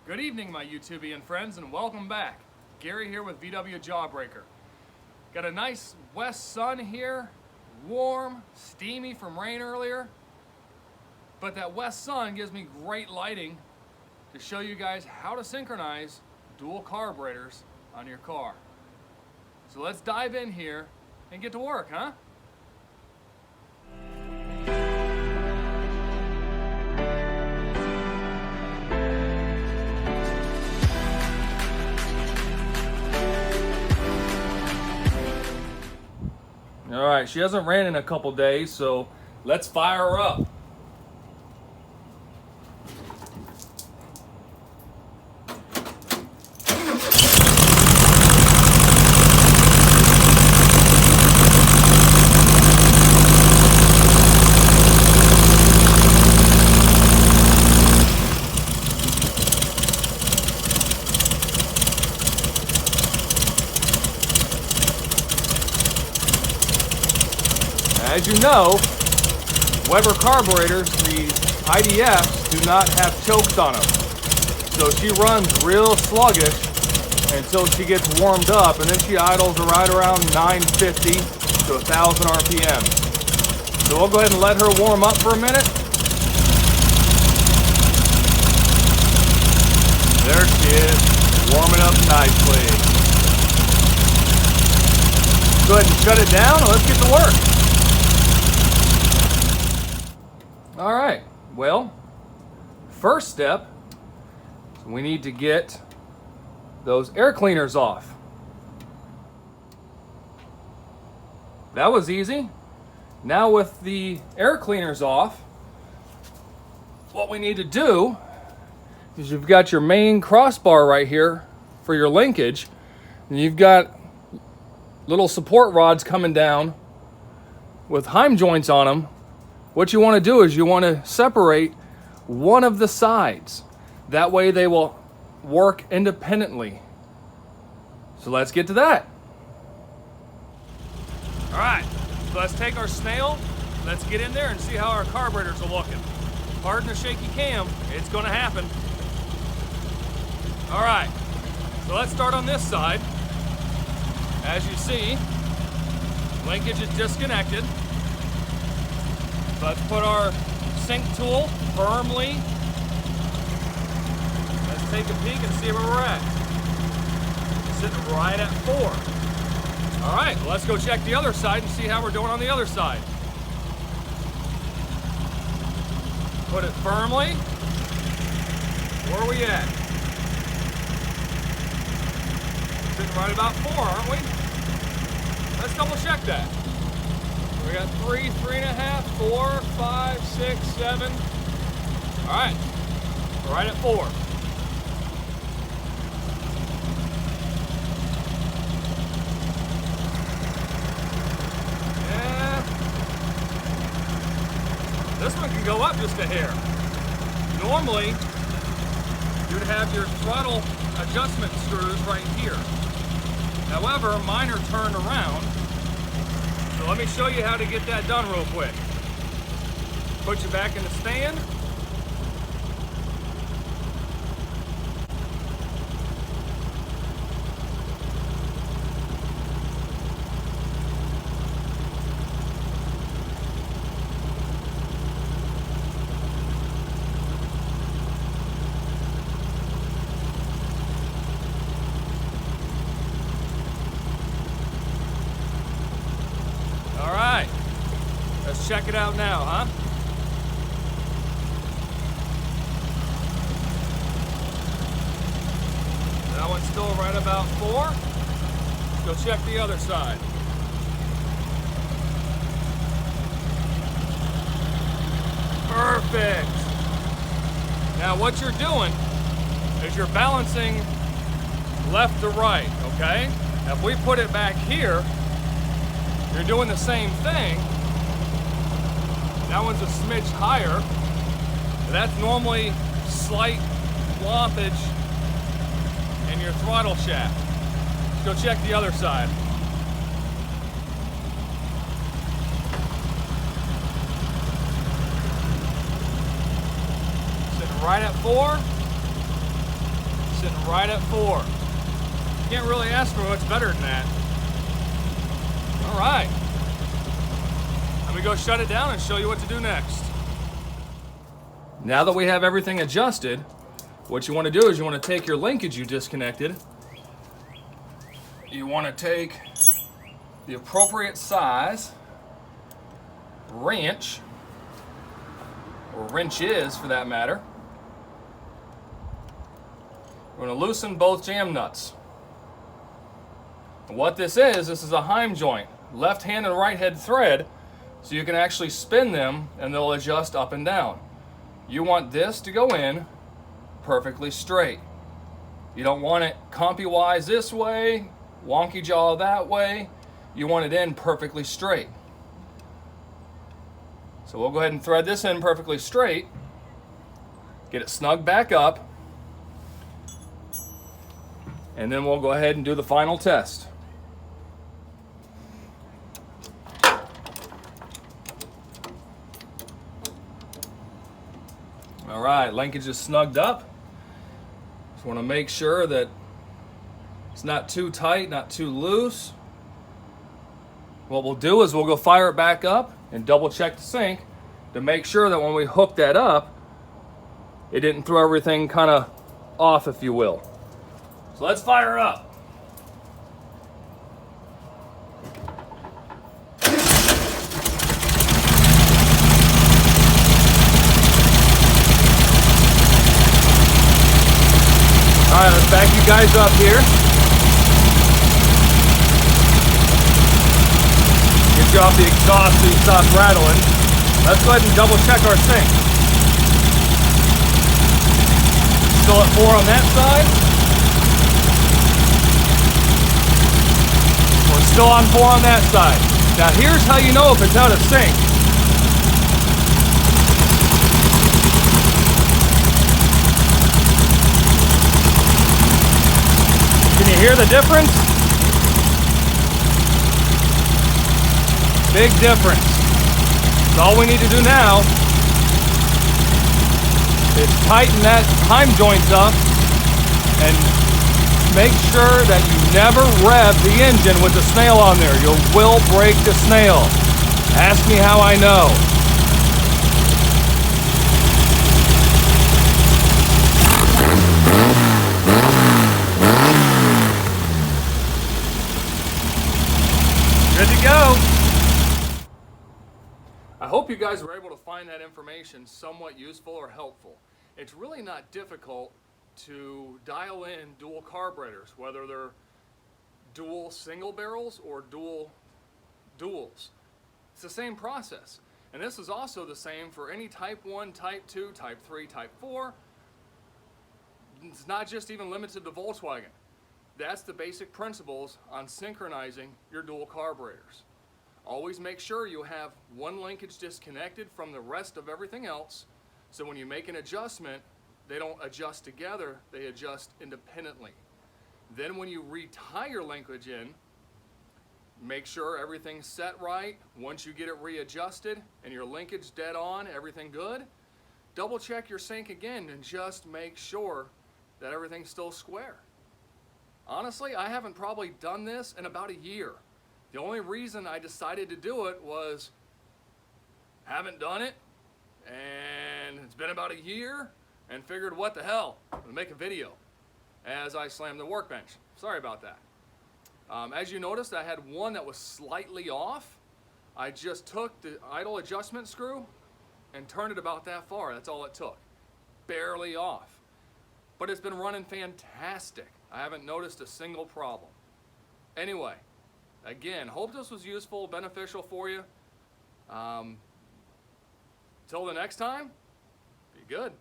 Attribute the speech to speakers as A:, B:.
A: Good evening, my YouTubian friends, and welcome back. Gary here with VW Jawbreaker. Got a nice west sun here, warm, steamy from rain earlier, but that west sun gives me great lighting to show you guys how to synchronize dual carburetors on your car. So let's dive in here and get to work, huh? All right, she hasn't ran in a couple days, so let's fire her up. As you know, Weber carburetors, the IDFs, do not have chokes on them. So she runs real sluggish until she gets warmed up, and then she idles right around 950 to 1,000 RPM. So we'll go ahead and let her warm up for a minute. There she is, warming up nicely. Go ahead and shut it down, and let's get to work. All right, well, first step, we need to get those air cleaners off. That was easy. Now with the air cleaners off, what we need to do is you've got your main crossbar right here for your linkage, and you've got little support rods coming down with heim joints on them. What you want to do is you want to separate one of the sides. That way they will work independently. So let's get to that. All right, so let's take our snail. Let's get in there and see how our carburetors are looking. Pardon the shaky cam, it's going to happen. All right, so let's start on this side. As you see, linkage is disconnected. Let's put our sync tool firmly. Let's take a peek and see where we're at. Sitting right at 4. All right, let's go check the other side and see how we're doing on the other side. Put it firmly. Where are we at? Sitting right about 4, aren't we? Let's double check that. We got 3, 3.5, 4, 5, 6, 7. All right, we're right at 4. Yeah. This one can go up just a hair. Normally, you'd have your throttle adjustment screws right here. However, mine are turned around. So let me show you how to get that done real quick. Put you back in the stand. Let's check it out now, huh? That one's still right about 4. Let's go check the other side. Perfect. Now what you're doing is you're balancing left to right, okay? Now if we put it back here, you're doing the same thing. That one's a smidge higher. That's normally slight lumpage in your throttle shaft. Let's go check the other side. Sitting right at 4. right at 4. Can't really ask for much better than that. All right. Let me go shut it down and show you what to do next. Now that we have everything adjusted, what you want to do is you want to take your linkage you disconnected. You want to take the appropriate size wrench, or wrenches for that matter. We're going to loosen both jam nuts. And what this is a Heim joint, left hand and right head thread, so you can actually spin them and they'll adjust up and down. You want this to go in perfectly straight. You don't want it compy-wise this way, wonky jaw that way. You want it in perfectly straight. So we'll go ahead and thread this in perfectly straight, get it snug back up, and then we'll go ahead and do the final test. All right, linkage is snugged up. Just want to make sure that it's not too tight, not too loose. What we'll do is we'll go fire it back up and double check the sync to make sure that when we hook that up, it didn't throw everything kind of off, if you will. So let's fire up. All right, let's back you guys up here. Get you off the exhaust so you stop rattling. Let's go ahead and double check our sync. Still at 4 on that side. We're still on 4 on that side. Now here's how you know if it's out of sync. Can you hear the difference? Big difference. So all we need to do now is tighten that Heim joints up and make sure that you never rev the engine with the snail on there. You will break the snail. Ask me how I know. Good to go. I hope you guys were able to find that information somewhat useful or helpful. It's really not difficult to dial in dual carburetors, whether they're dual single barrels or duals. It's the same process. And this is also the same for any type 1, type 2, type 3, type 4. It's not just even limited to Volkswagen. That's the basic principles on synchronizing your dual carburetors. Always make sure you have one linkage disconnected from the rest of everything else, so when you make an adjustment, they don't adjust together, they adjust independently. Then when you retie your linkage in, make sure everything's set right. Once you get it readjusted and your linkage dead on, everything good, double check your sync again and just make sure that everything's still square. Honestly, I haven't probably done this in about a year. The only reason I decided to do it was haven't done it, and it's been about a year, and figured what the hell, I'm gonna make a video as I slammed the workbench. Sorry about that. As you noticed, I had one that was slightly off. I just took the idle adjustment screw and turned it about that far. That's all it took. Barely off. But it's been running fantastic. I haven't noticed a single problem. Anyway, again, hope this was useful, beneficial for you. Till the next time, be good.